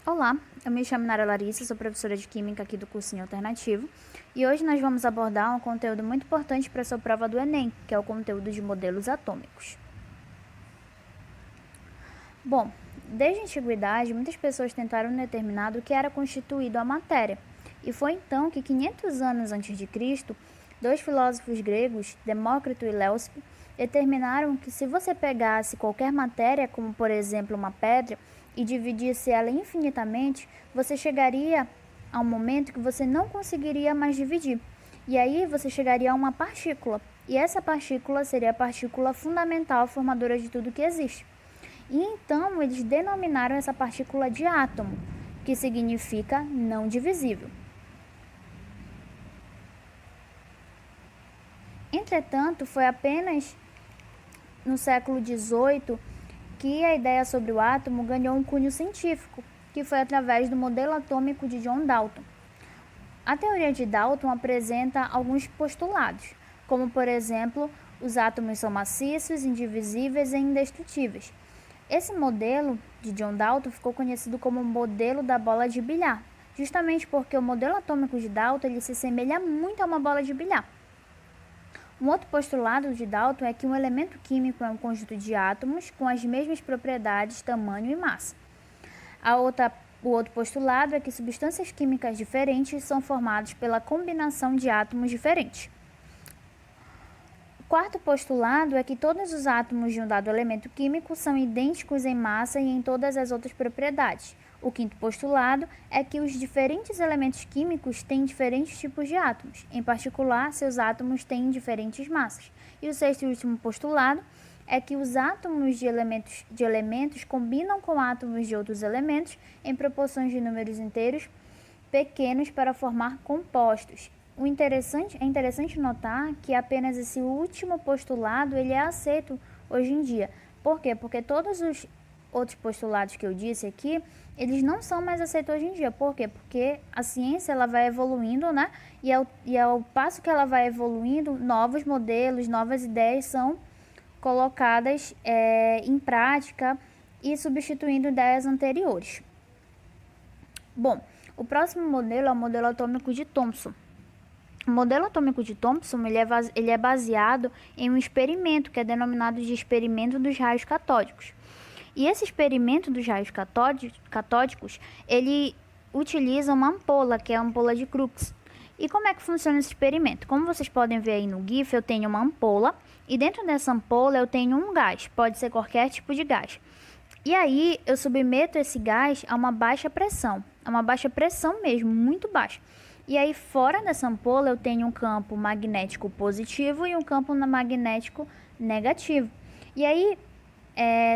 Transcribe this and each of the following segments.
Olá, eu me chamo Nara Larissa, sou professora de Química aqui do cursinho alternativo e hoje nós vamos abordar um conteúdo muito importante para a sua prova do Enem, que é o conteúdo de modelos atômicos. Bom, desde a antiguidade, muitas pessoas tentaram determinar do que era constituído a matéria, e foi então que 500 anos antes de Cristo, dois filósofos gregos, Demócrito e Leucipo, determinaram que se você pegasse qualquer matéria, como por exemplo uma pedra, e dividisse ela infinitamente, você chegaria a um momento que você não conseguiria mais dividir. E aí você chegaria a uma partícula, e essa partícula seria a partícula fundamental formadora de tudo que existe. E então eles denominaram essa partícula de átomo, que significa não divisível. Entretanto, foi apenas no século XVIII que a ideia sobre o átomo ganhou um cunho científico, que foi através do modelo atômico de John Dalton. A teoria de Dalton apresenta alguns postulados, como por exemplo, os átomos são maciços, indivisíveis e indestrutíveis. Esse modelo de John Dalton ficou conhecido como o modelo da bola de bilhar, justamente porque o modelo atômico de Dalton ele se assemelha muito a uma bola de bilhar. Um outro postulado de Dalton é que um elemento químico é um conjunto de átomos com as mesmas propriedades, tamanho e massa. O outro postulado é que substâncias químicas diferentes são formadas pela combinação de átomos diferentes. O quarto postulado é que todos os átomos de um dado elemento químico são idênticos em massa e em todas as outras propriedades. O quinto postulado é que os diferentes elementos químicos têm diferentes tipos de átomos, em particular, seus átomos têm diferentes massas. E o sexto e último postulado é que os átomos de elementos combinam com átomos de outros elementos em proporções de números inteiros pequenos para formar compostos. É interessante notar que apenas esse último postulado ele é aceito hoje em dia. Por quê? Porque todos os outros postulados que eu disse aqui, eles não são mais aceitos hoje em dia. Por quê? Porque a ciência ela vai evoluindo, né? E ao passo que ela vai evoluindo, novos modelos, novas ideias são colocadas em prática e substituindo ideias anteriores. Bom, o próximo modelo é o modelo atômico de Thomson. O modelo atômico de Thomson ele é baseado em um experimento que é denominado de experimento dos raios catódicos. E esse experimento dos raios catódicos, ele utiliza uma ampola, que é a ampola de Crookes. E como é que funciona esse experimento? Como vocês podem ver aí no GIF, eu tenho uma ampola, e dentro dessa ampola eu tenho um gás, pode ser qualquer tipo de gás. E aí eu submeto esse gás a uma baixa pressão mesmo, muito baixa. E aí fora dessa ampola eu tenho um campo magnético positivo e um campo magnético negativo. E aí,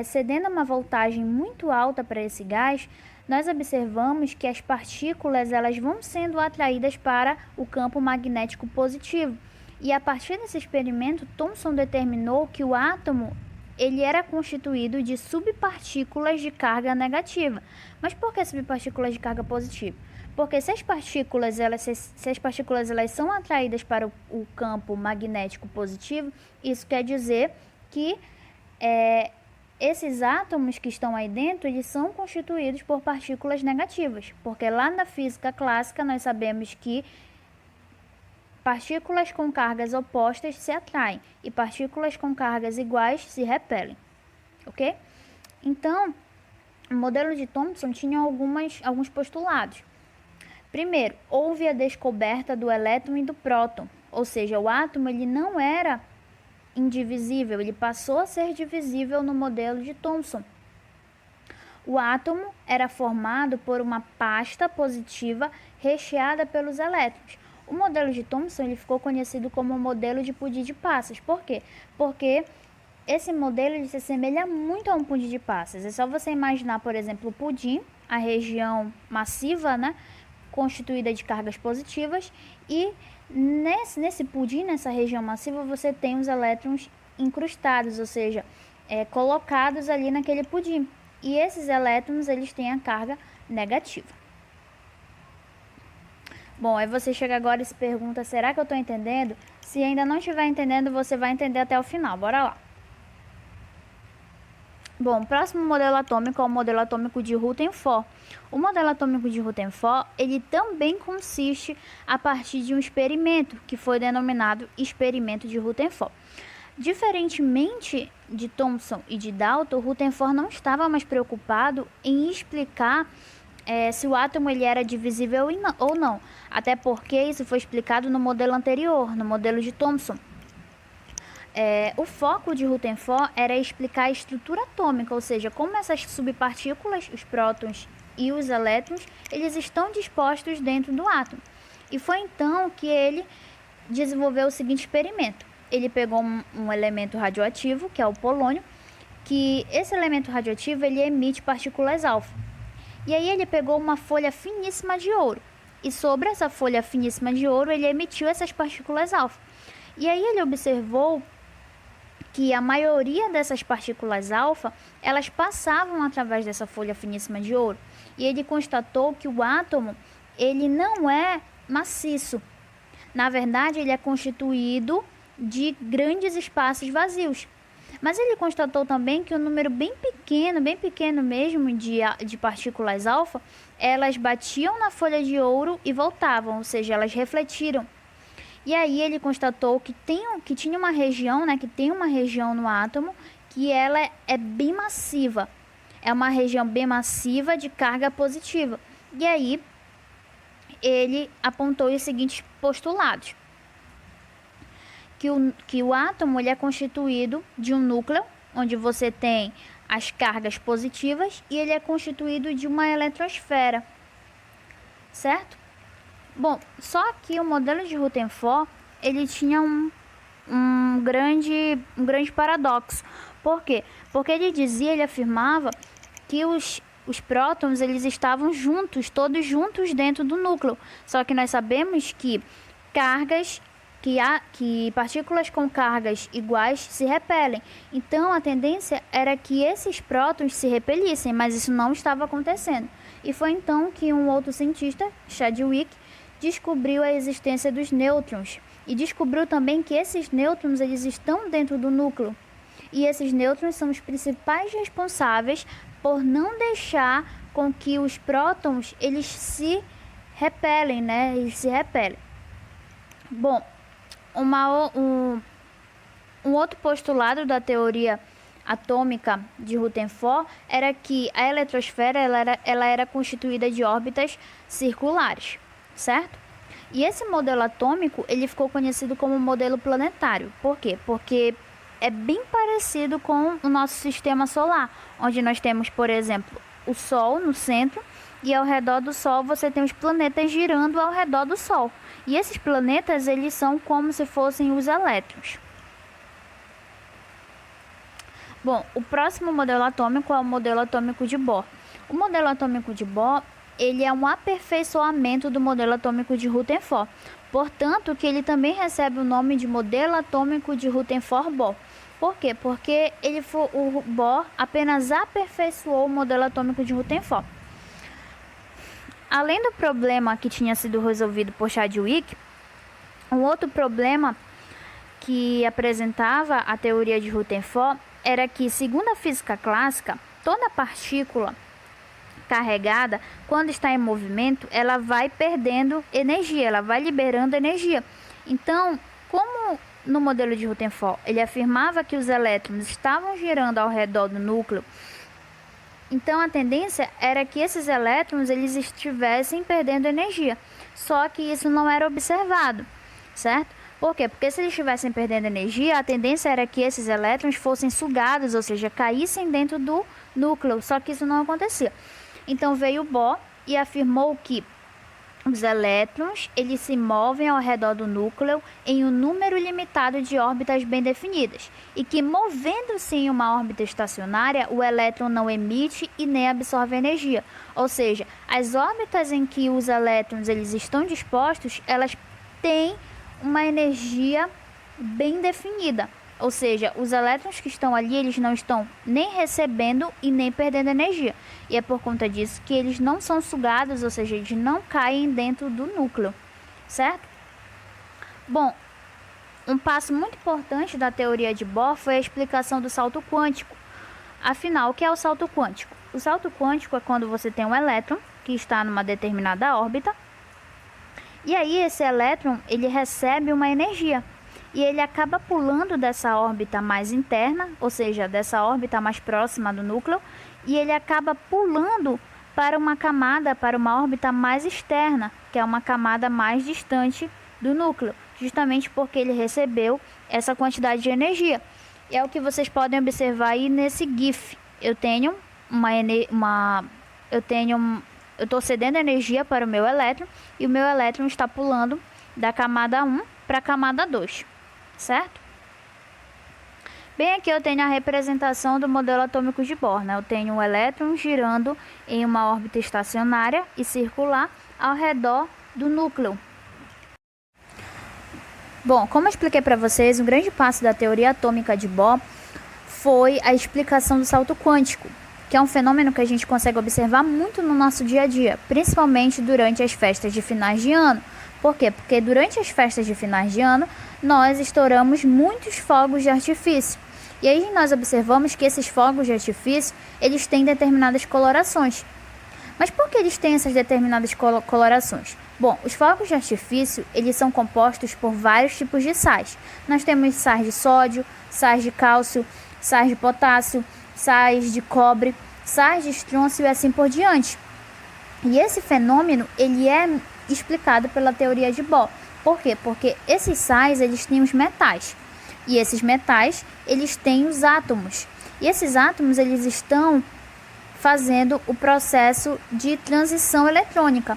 cedendo a uma voltagem muito alta para esse gás, nós observamos que as partículas elas vão sendo atraídas para o campo magnético positivo. E a partir desse experimento, Thomson determinou que o átomo ele era constituído de subpartículas de carga negativa. Mas por que subpartículas de carga positiva? Porque se as partículas elas são atraídas para o campo magnético positivo, isso quer dizer que esses átomos que estão aí dentro, eles são constituídos por partículas negativas. Porque lá na física clássica nós sabemos que partículas com cargas opostas se atraem e partículas com cargas iguais se repelem, ok? Então, o modelo de Thomson tinha alguns postulados. Primeiro, houve a descoberta do elétron e do próton, ou seja, o átomo ele não era indivisível, ele passou a ser divisível no modelo de Thomson. O átomo era formado por uma pasta positiva recheada pelos elétrons. O modelo de Thomson ele ficou conhecido como o modelo de pudim de passas. Por quê? Porque esse modelo ele se assemelha muito a um pudim de passas. É só você imaginar, por exemplo, o pudim, a região massiva, né, constituída de cargas positivas, e nesse pudim, nessa região massiva, você tem os elétrons incrustados, ou seja, colocados ali naquele pudim. E esses elétrons eles têm a carga negativa. Bom, aí você chega agora e se pergunta, será que eu estou entendendo? Se ainda não estiver entendendo, você vai entender até o final. Bora lá. Bom, o próximo modelo atômico é o modelo atômico de Rutherford. O modelo atômico de Rutherford, ele também consiste a partir de um experimento, que foi denominado experimento de Rutherford. Diferentemente de Thomson e de Dalton, Rutherford não estava mais preocupado em explicar se o átomo ele era divisível ou não, até porque isso foi explicado no modelo anterior, no modelo de Thomson. O foco de Rutherford era explicar a estrutura atômica, ou seja, como essas subpartículas, os prótons e os elétrons, eles estão dispostos dentro do átomo. E foi então que ele desenvolveu o seguinte experimento. Ele pegou um elemento radioativo, que é o polônio, que esse elemento radioativo ele emite partículas alfa. E aí ele pegou uma folha finíssima de ouro, e sobre essa folha finíssima de ouro ele emitiu essas partículas alfa. E aí ele observou que a maioria dessas partículas alfa, elas passavam através dessa folha finíssima de ouro. E ele constatou que o átomo, ele não é maciço. Na verdade, ele é constituído de grandes espaços vazios. Mas ele constatou também que um número bem pequeno mesmo de partículas alfa, elas batiam na folha de ouro e voltavam, ou seja, elas refletiram. E aí ele constatou que tinha uma região, que tem uma região no átomo que ela é bem massiva. É uma região bem massiva de carga positiva. E aí ele apontou os seguintes postulados. Que o átomo ele é constituído de um núcleo, onde você tem as cargas positivas, e ele é constituído de uma eletrosfera, certo? Bom, só que o modelo de Rutherford, ele tinha um grande paradoxo. Por quê? Porque ele afirmava que os prótons eles estavam todos juntos dentro do núcleo. Só que nós sabemos que partículas com cargas iguais se repelem. Então a tendência era que esses prótons se repelissem, mas isso não estava acontecendo. E foi então que um outro cientista, Chadwick, descobriu a existência dos nêutrons e descobriu também que esses nêutrons eles estão dentro do núcleo. E esses nêutrons são os principais responsáveis por não deixar com que os prótons eles se repelem, Eles se repelem. Bom, um outro postulado da teoria atômica de Rutherford era que a eletrosfera ela era constituída de órbitas circulares, certo? E esse modelo atômico ele ficou conhecido como modelo planetário. Por quê? Porque é bem parecido com o nosso sistema solar, onde nós temos, por exemplo, o Sol no centro, e ao redor do Sol você tem os planetas girando ao redor do Sol. E esses planetas eles são como se fossem os elétrons. Bom, o próximo modelo atômico é o modelo atômico de Bohr. O modelo atômico de Bohr ele é um aperfeiçoamento do modelo atômico de Rutherford. Portanto, que ele também recebe o nome de modelo atômico de Rutherford-Bohr. Por quê? Porque o Bohr apenas aperfeiçoou o modelo atômico de Rutherford. Além do problema que tinha sido resolvido por Chadwick, um outro problema que apresentava a teoria de Rutherford era que, segundo a física clássica, toda partícula carregada, quando está em movimento, ela vai perdendo energia, ela vai liberando energia. Então, como no modelo de Rutherford ele afirmava que os elétrons estavam girando ao redor do núcleo, então a tendência era que esses elétrons eles estivessem perdendo energia. Só que isso não era observado, certo? Por quê? Porque se eles estivessem perdendo energia, a tendência era que esses elétrons fossem sugados, ou seja, caíssem dentro do núcleo. Só que isso não acontecia. Então veio Bohr e afirmou que os elétrons eles se movem ao redor do núcleo em um número limitado de órbitas bem definidas e que, movendo-se em uma órbita estacionária, o elétron não emite e nem absorve energia. Ou seja, as órbitas em que os elétrons eles estão dispostos, elas têm uma energia bem definida. Ou seja, os elétrons que estão ali, eles não estão nem recebendo e nem perdendo energia. E é por conta disso que eles não são sugados, ou seja, eles não caem dentro do núcleo, certo? Bom, um passo muito importante da teoria de Bohr foi a explicação do salto quântico. Afinal, o que é o salto quântico? O salto quântico é quando você tem um elétron que está numa determinada órbita, e aí esse elétron ele recebe uma energia e ele acaba pulando dessa órbita mais interna, ou seja, dessa órbita mais próxima do núcleo, e ele acaba pulando para uma camada, para uma órbita mais externa, que é uma camada mais distante do núcleo, justamente porque ele recebeu essa quantidade de energia. E é o que vocês podem observar aí nesse GIF. Eu estou cedendo energia para o meu elétron e o meu elétron está pulando da camada 1 para a camada 2, certo? Bem, aqui eu tenho a representação do modelo atômico de Bohr, né? Eu tenho um elétron girando em uma órbita estacionária e circular ao redor do núcleo. Bom, como eu expliquei para vocês, um grande passo da teoria atômica de Bohr foi a explicação do salto quântico, que é um fenômeno que a gente consegue observar muito no nosso dia a dia, principalmente durante as festas de finais de ano. Por quê? Porque durante as festas de finais de ano, nós estouramos muitos fogos de artifício. E aí nós observamos que esses fogos de artifício, eles têm determinadas colorações. Mas por que eles têm essas determinadas colorações? Bom, os fogos de artifício, eles são compostos por vários tipos de sais. Nós temos sais de sódio, sais de cálcio, sais de potássio, sais de cobre, sais de estrôncio e assim por diante. E esse fenômeno, ele é explicado pela teoria de Bohr. Por quê? Porque esses sais, eles têm os metais. E esses metais, eles têm os átomos. E esses átomos, eles estão fazendo o processo de transição eletrônica,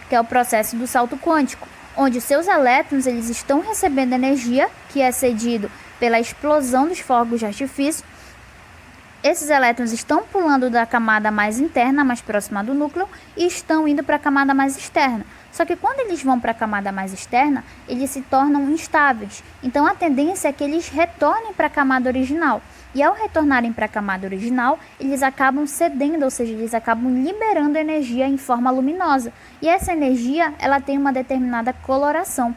que é o processo do salto quântico, onde os seus elétrons eles estão recebendo energia, que é cedido pela explosão dos fogos de artifício. Esses elétrons estão pulando da camada mais interna, mais próxima do núcleo, e estão indo para a camada mais externa. Só que quando eles vão para a camada mais externa, eles se tornam instáveis. Então a tendência é que eles retornem para a camada original. E ao retornarem para a camada original, eles acabam cedendo, ou seja, eles acabam liberando energia em forma luminosa. E essa energia, ela tem uma determinada coloração.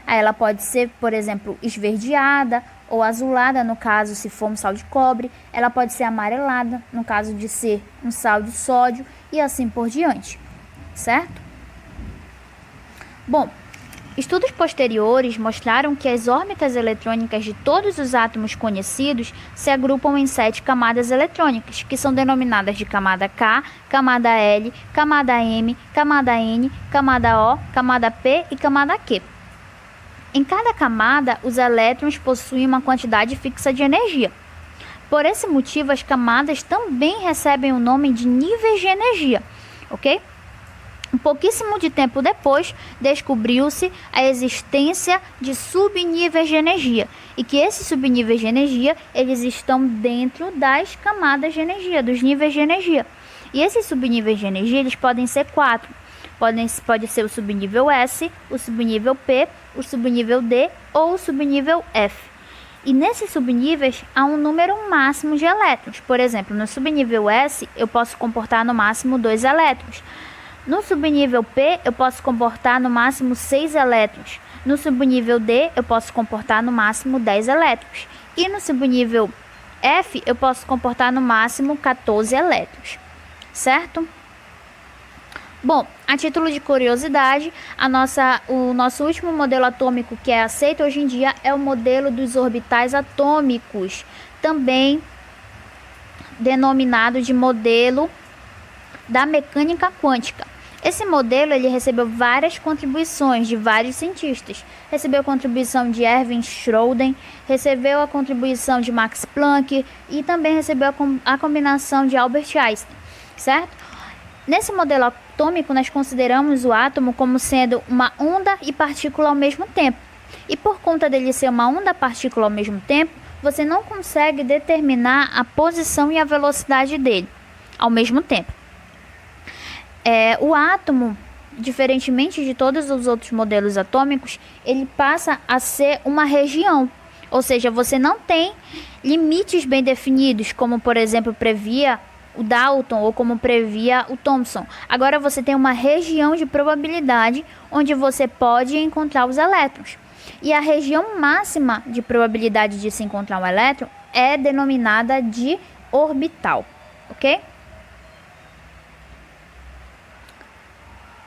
Aí ela pode ser, por exemplo, esverdeada ou azulada, no caso, se for um sal de cobre. Ela pode ser amarelada, no caso de ser um sal de sódio, e assim por diante, certo? Bom, estudos posteriores mostraram que as órbitas eletrônicas de todos os átomos conhecidos se agrupam em 7 camadas eletrônicas, que são denominadas de camada K, camada L, camada M, camada N, camada O, camada P e camada Q. Em cada camada, os elétrons possuem uma quantidade fixa de energia. Por esse motivo, as camadas também recebem o nome de níveis de energia, ok? Um pouquíssimo de tempo depois, descobriu-se a existência de subníveis de energia e que esses subníveis de energia eles estão dentro das camadas de energia, dos níveis de energia. E esses subníveis de energia eles podem ser 4. Pode ser o subnível S, o subnível P, o subnível D ou o subnível F. E nesses subníveis há um número máximo de elétrons. Por exemplo, no subnível S eu posso comportar no máximo 2 elétrons. No subnível P, eu posso comportar no máximo 6 elétrons. No subnível D, eu posso comportar no máximo 10 elétrons. E no subnível F, eu posso comportar no máximo 14 elétrons. Certo? Bom, a título de curiosidade, o nosso último modelo atômico que é aceito hoje em dia é o modelo dos orbitais atômicos, também denominado de modelo da mecânica quântica. Esse modelo ele recebeu várias contribuições de vários cientistas. Recebeu a contribuição de Erwin Schrödinger, recebeu a contribuição de Max Planck e também recebeu a combinação de Albert Einstein, certo? Nesse modelo atômico, nós consideramos o átomo como sendo uma onda e partícula ao mesmo tempo. E por conta dele ser uma onda e partícula ao mesmo tempo, você não consegue determinar a posição e a velocidade dele ao mesmo tempo. O átomo, diferentemente de todos os outros modelos atômicos, ele passa a ser uma região. Ou seja, você não tem limites bem definidos, como por exemplo previa o Dalton ou como previa o Thomson. Agora você tem uma região de probabilidade onde você pode encontrar os elétrons. E a região máxima de probabilidade de se encontrar um elétron é denominada de orbital, ok?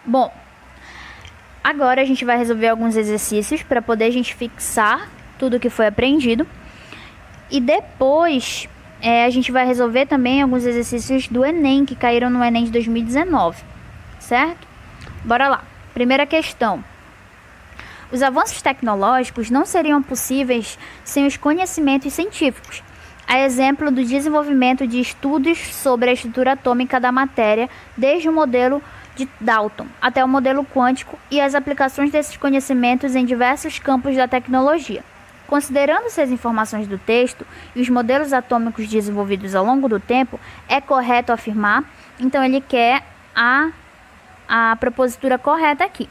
Bom, agora a gente vai resolver alguns exercícios para poder a gente fixar tudo que foi aprendido. E depois a gente vai resolver também alguns exercícios do Enem, que caíram no Enem de 2019, certo? Bora lá. Primeira questão. Os avanços tecnológicos não seriam possíveis sem os conhecimentos científicos. A exemplo do desenvolvimento de estudos sobre a estrutura atômica da matéria, desde o modelo de Dalton até o modelo quântico e as aplicações desses conhecimentos em diversos campos da tecnologia. Considerando-se as informações do texto e os modelos atômicos desenvolvidos ao longo do tempo, é correto afirmar. Então, ele quer a propositura correta aqui.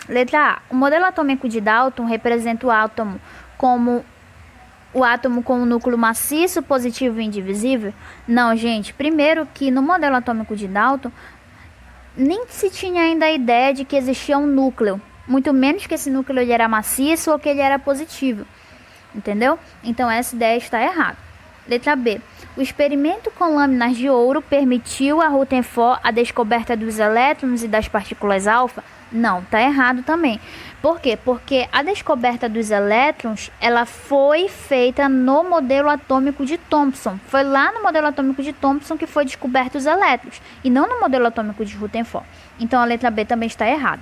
Letra A. O modelo atômico de Dalton representa o átomo com um núcleo maciço, positivo e indivisível? Não, gente. Primeiro que no modelo atômico de Dalton, nem se tinha ainda a ideia de que existia um núcleo. Muito menos que esse núcleo ele era maciço ou que ele era positivo. Entendeu? Então, essa ideia está errada. Letra B. O experimento com lâminas de ouro permitiu a Rutherford a descoberta dos elétrons e das partículas alfa? Não, está errado também. Por quê? Porque a descoberta dos elétrons, ela foi feita no modelo atômico de Thomson. Foi lá no modelo atômico de Thomson que foi descoberto os elétrons, e não no modelo atômico de Rutherford. Então, a letra B também está errada.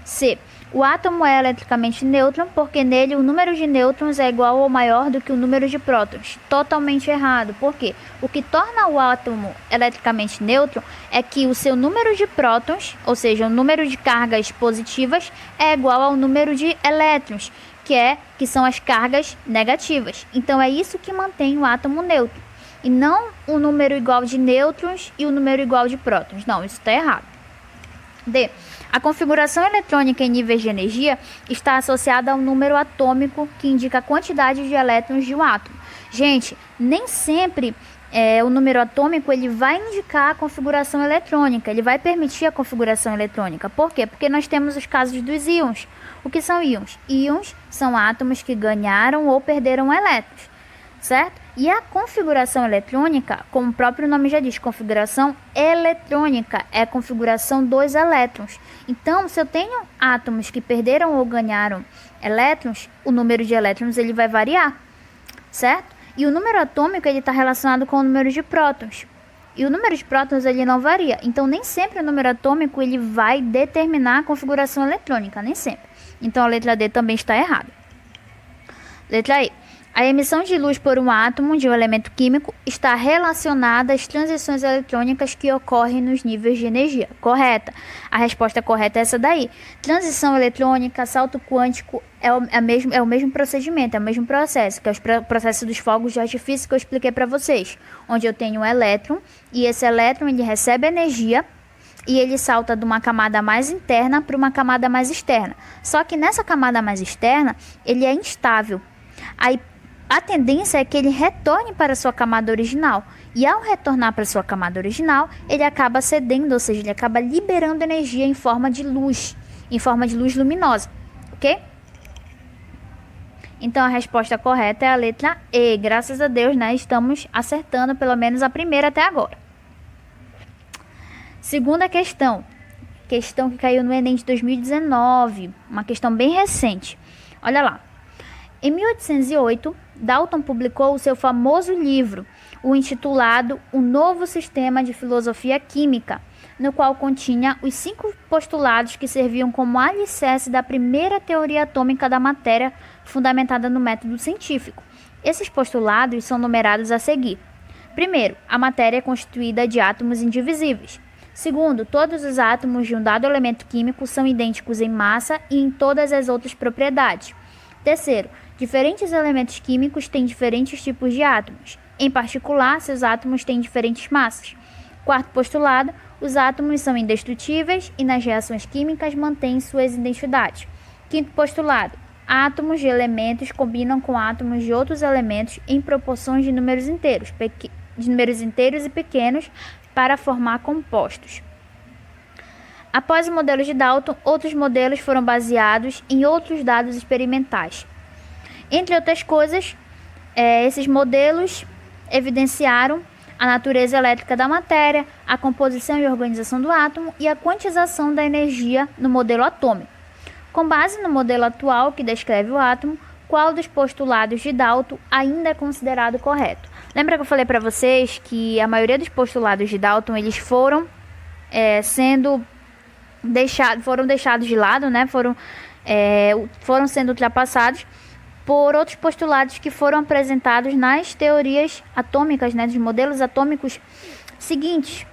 C. O átomo é eletricamente nêutron porque nele o número de nêutrons é igual ou maior do que o número de prótons. Totalmente errado. Por quê? O que torna o átomo eletricamente nêutron é que o seu número de prótons, ou seja, o número de cargas positivas, é igual ao número de elétrons, que são as cargas negativas. Então, é isso que mantém o átomo nêutron. E não o número igual de nêutrons e o número igual de prótons. Não, isso está errado. D. A configuração eletrônica em níveis de energia está associada ao número atômico, que indica a quantidade de elétrons de um átomo. Gente, nem sempre o número atômico ele vai indicar a configuração eletrônica, ele vai permitir a configuração eletrônica. Por quê? Porque nós temos os casos dos íons. O que são íons? Íons são átomos que ganharam ou perderam elétrons, certo? E a configuração eletrônica, como o próprio nome já diz, configuração eletrônica, é a configuração dos elétrons. Então, se eu tenho átomos que perderam ou ganharam elétrons, o número de elétrons ele vai variar, certo? E o número atômico ele está relacionado com o número de prótons. E o número de prótons ele não varia. Então, nem sempre o número atômico ele vai determinar a configuração eletrônica, nem sempre. Então, a letra D também está errada. Letra E. A emissão de luz por um átomo de um elemento químico está relacionada às transições eletrônicas que ocorrem nos níveis de energia. Correta. A resposta correta é essa daí. Transição eletrônica, salto quântico é o mesmo procedimento, é o mesmo processo, que é o processo dos fogos de artifício que eu expliquei para vocês, onde eu tenho um elétron e esse elétron ele recebe energia e ele salta de uma camada mais interna para uma camada mais externa. Só que nessa camada mais externa, ele é instável. Aí, a tendência é que ele retorne para a sua camada original. E ao retornar para a sua camada original, ele acaba cedendo, ou seja, ele acaba liberando energia em forma de luz luminosa, ok? Então, a resposta correta é a letra E. Graças a Deus, né, estamos acertando pelo menos a primeira até agora. Segunda questão que caiu no Enem de 2019, uma questão bem recente. Olha lá. Em 1808, Dalton publicou o seu famoso livro, o intitulado O Novo Sistema de Filosofia Química, no qual continha os 5 postulados que serviam como alicerce da primeira teoria atômica da matéria, fundamentada no método científico. Esses postulados são numerados a seguir. Primeiro, a matéria é constituída de átomos indivisíveis. Segundo, todos os átomos de um dado elemento químico são idênticos em massa e em todas as outras propriedades. Terceiro, diferentes elementos químicos têm diferentes tipos de átomos. Em particular, seus átomos têm diferentes massas. Quarto postulado, os átomos são indestrutíveis e nas reações químicas mantêm suas identidades. Quinto postulado, átomos de elementos combinam com átomos de outros elementos em proporções de números inteiros e pequenos para formar compostos. Após o modelo de Dalton, outros modelos foram baseados em outros dados experimentais. Entre outras coisas, esses modelos evidenciaram a natureza elétrica da matéria, a composição e organização do átomo e a quantização da energia no modelo atômico. Com base no modelo atual que descreve o átomo, qual dos postulados de Dalton ainda é considerado correto? Lembra que eu falei para vocês que a maioria dos postulados de Dalton eles foram deixados de lado, né? Foram sendo ultrapassados por outros postulados que foram apresentados nas teorias atômicas, né, dos modelos atômicos seguintes.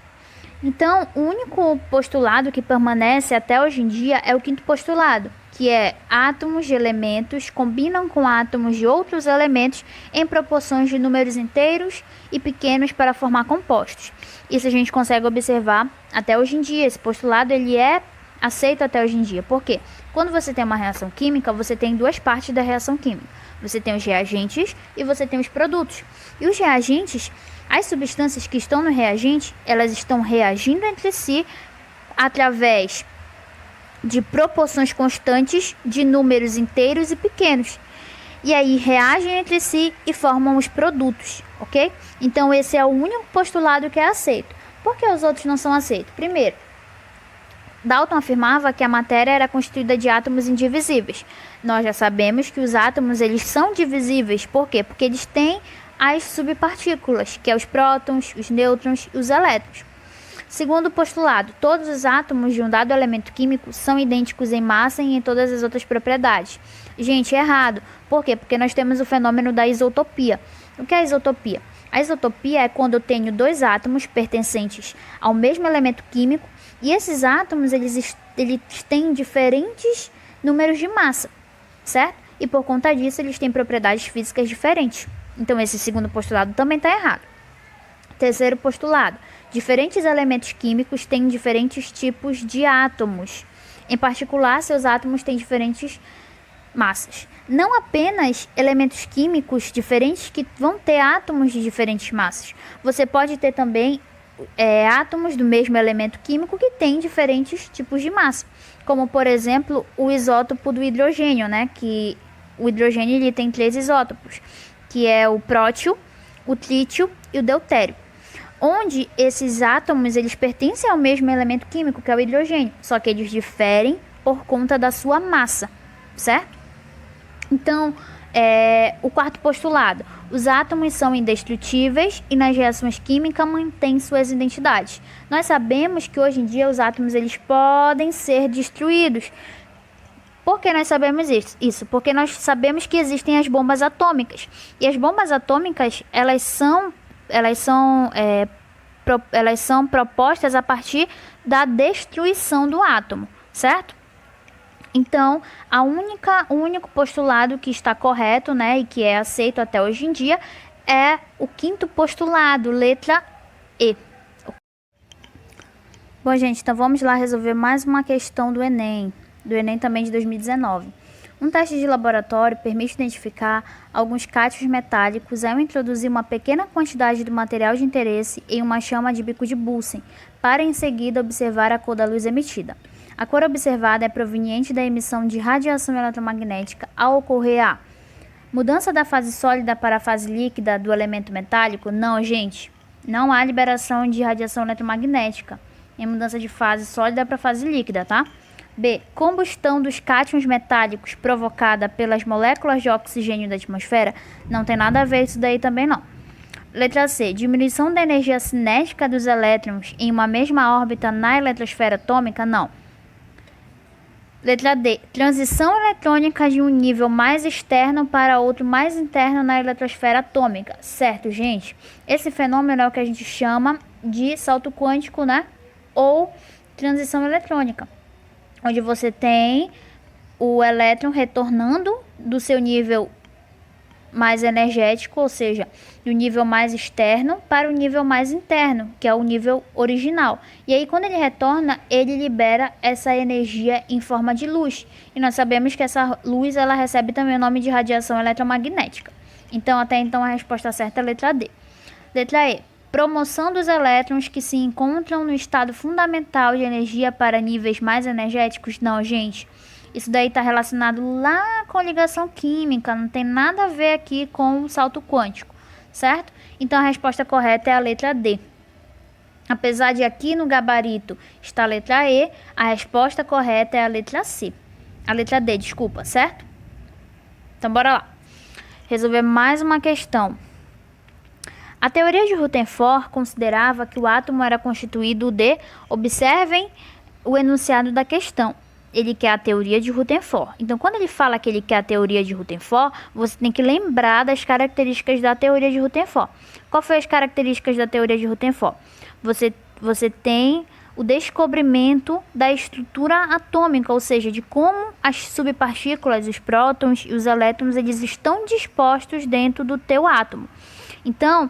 Então, o único postulado que permanece até hoje em dia é o quinto postulado, que é átomos de elementos combinam com átomos de outros elementos em proporções de números inteiros e pequenos para formar compostos. Isso a gente consegue observar até hoje em dia. Esse postulado ele é aceito até hoje em dia. Por quê? Quando você tem uma reação química, você tem duas partes da reação química. Você tem os reagentes e você tem os produtos. E os reagentes, as substâncias que estão no reagente, elas estão reagindo entre si através de proporções constantes de números inteiros e pequenos. E aí reagem entre si e formam os produtos, ok? Então esse é o único postulado que é aceito. Por que os outros não são aceitos? Primeiro, Dalton afirmava que a matéria era constituída de átomos indivisíveis. Nós já sabemos que os átomos eles são divisíveis. Por quê? Porque eles têm as subpartículas, que é os prótons, os nêutrons e os elétrons. Segundo postulado, todos os átomos de um dado elemento químico são idênticos em massa e em todas as outras propriedades. Gente, errado. Por quê? Porque nós temos o fenômeno da isotopia. O que é a isotopia? A isotopia é quando eu tenho dois átomos pertencentes ao mesmo elemento químico e esses átomos eles têm diferentes números de massa, certo? E por conta disso eles têm propriedades físicas diferentes. Então esse segundo postulado também está errado. Terceiro postulado, diferentes elementos químicos têm diferentes tipos de átomos. Em particular, seus átomos têm diferentes massas. Não apenas elementos químicos diferentes que vão ter átomos de diferentes massas. Você pode ter também átomos do mesmo elemento químico que têm diferentes tipos de massa. Como, por exemplo, o isótopo do hidrogênio, né? Que o hidrogênio ele tem 3 isótopos, que é o prótio, o trítio e o deutério. Onde esses átomos eles pertencem ao mesmo elemento químico, que é o hidrogênio, só que eles diferem por conta da sua massa, certo? Então, o quarto postulado, os átomos são indestrutíveis e nas reações químicas mantêm suas identidades. Nós sabemos que hoje em dia os átomos eles podem ser destruídos. Por que nós sabemos isso? Porque nós sabemos que existem as bombas atômicas. E as bombas atômicas, elas são propostas a partir da destruição do átomo, certo? Então, o único postulado que está correto, né, e que é aceito até hoje em dia, é o quinto postulado, letra E. Bom, gente, então vamos lá resolver mais uma questão do Enem também de 2019. Um teste de laboratório permite identificar alguns cátions metálicos ao introduzir uma pequena quantidade do material de interesse em uma chama de bico de Bunsen, para em seguida observar a cor da luz emitida. A cor observada é proveniente da emissão de radiação eletromagnética ao ocorrer a mudança da fase sólida para a fase líquida do elemento metálico. Não, gente, não há liberação de radiação eletromagnética em mudança de fase sólida para fase líquida, tá? B. Combustão dos cátions metálicos provocada pelas moléculas de oxigênio da atmosfera. Não tem nada a ver isso daí também não. Letra C. Diminuição da energia cinética dos elétrons em uma mesma órbita na eletrosfera atômica. Não. Letra D. Transição eletrônica de um nível mais externo para outro mais interno na eletrosfera atômica. Certo, gente? Esse fenômeno é o que a gente chama de salto quântico, né? Ou transição eletrônica, onde você tem o elétron retornando do seu nível mais energético, ou seja, do nível mais externo para o nível mais interno, que é o nível original. E aí, quando ele retorna, ele libera essa energia em forma de luz. E nós sabemos que essa luz ela recebe também o nome de radiação eletromagnética. Então, até então, a resposta certa é a letra D. Letra E. Promoção dos elétrons que se encontram no estado fundamental de energia para níveis mais energéticos. Não, gente. Isso daí está relacionado lá com ligação química, não tem nada a ver aqui com o salto quântico, certo? Então a resposta correta é a letra D. Apesar de aqui no gabarito estar a letra E, a resposta correta é a letra C. A letra D, desculpa, certo? Então bora lá. Resolver mais uma questão. A teoria de Rutherford considerava que o átomo era constituído de... Observem o enunciado da questão. Ele quer a teoria de Rutherford. Então, quando ele fala que ele quer a teoria de Rutherford, você tem que lembrar das características da teoria de Rutherford. Qual foi as características da teoria de Rutherford? Você tem o descobrimento da estrutura atômica, ou seja, de como as subpartículas, os prótons e os elétrons, eles estão dispostos dentro do teu átomo. Então,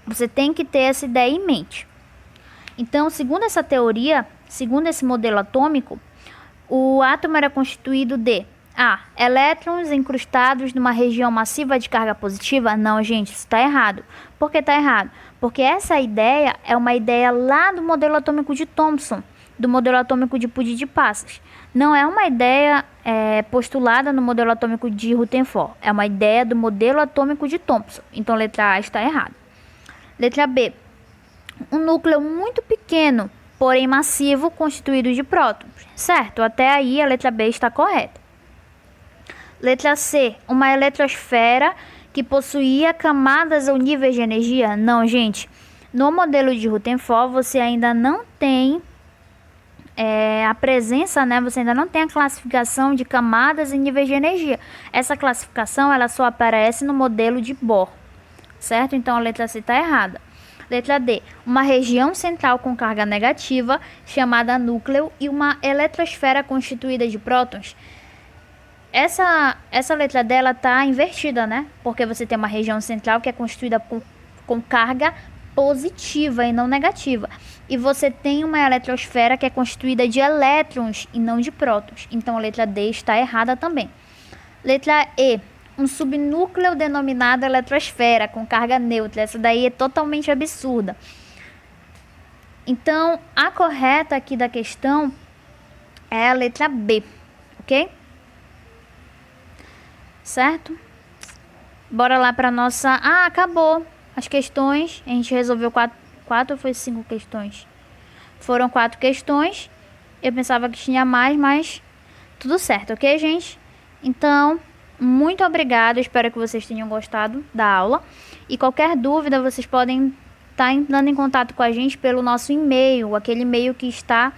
você tem que ter essa ideia em mente. Então, segundo essa teoria, segundo esse modelo atômico, o átomo era constituído de A. Elétrons incrustados numa região massiva de carga positiva? Não, gente, isso está errado. Por que está errado? Porque essa ideia é uma ideia lá do modelo atômico de Thomson, do modelo atômico de Pudy de Passas. Não é uma ideia postulada no modelo atômico de Rutherford. É uma ideia do modelo atômico de Thomson. Então, letra A está errada. Letra B. Um núcleo muito pequeno, porém massivo, constituído de prótons. Certo, até aí a letra B está correta. Letra C. Uma eletrosfera que possuía camadas ou níveis de energia? Não, gente. No modelo de Rutherford, você ainda não tem a presença, né? Você ainda não tem a classificação de camadas e níveis de energia. Essa classificação, ela só aparece no modelo de Bohr. Certo? Então, a letra C está errada. Letra D. Uma região central com carga negativa, chamada núcleo, e uma eletrosfera constituída de prótons. Essa letra dela está invertida, né? Porque você tem uma região central que é constituída com carga positiva e não negativa. E você tem uma eletrosfera que é constituída de elétrons e não de prótons. Então, a letra D está errada também. Letra E. Um subnúcleo denominado eletrosfera com carga neutra. Essa daí é totalmente absurda. Então, a correta aqui da questão é a letra B, ok? Certo? Bora lá para nossa... Ah, acabou as questões. A gente resolveu 4 ou foi 5 questões? Foram 4 questões. Eu pensava que tinha mais, mas tudo certo, ok, gente? Então... Muito obrigada, espero que vocês tenham gostado da aula. E qualquer dúvida, vocês podem estar entrando em contato com a gente pelo nosso e-mail, aquele e-mail que está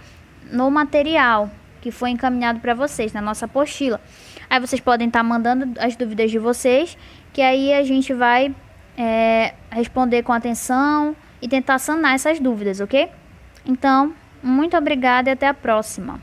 no material, que foi encaminhado para vocês, na nossa apostila. Aí vocês podem estar mandando as dúvidas de vocês, que aí a gente vai responder com atenção e tentar sanar essas dúvidas, ok? Então, muito obrigada e até a próxima.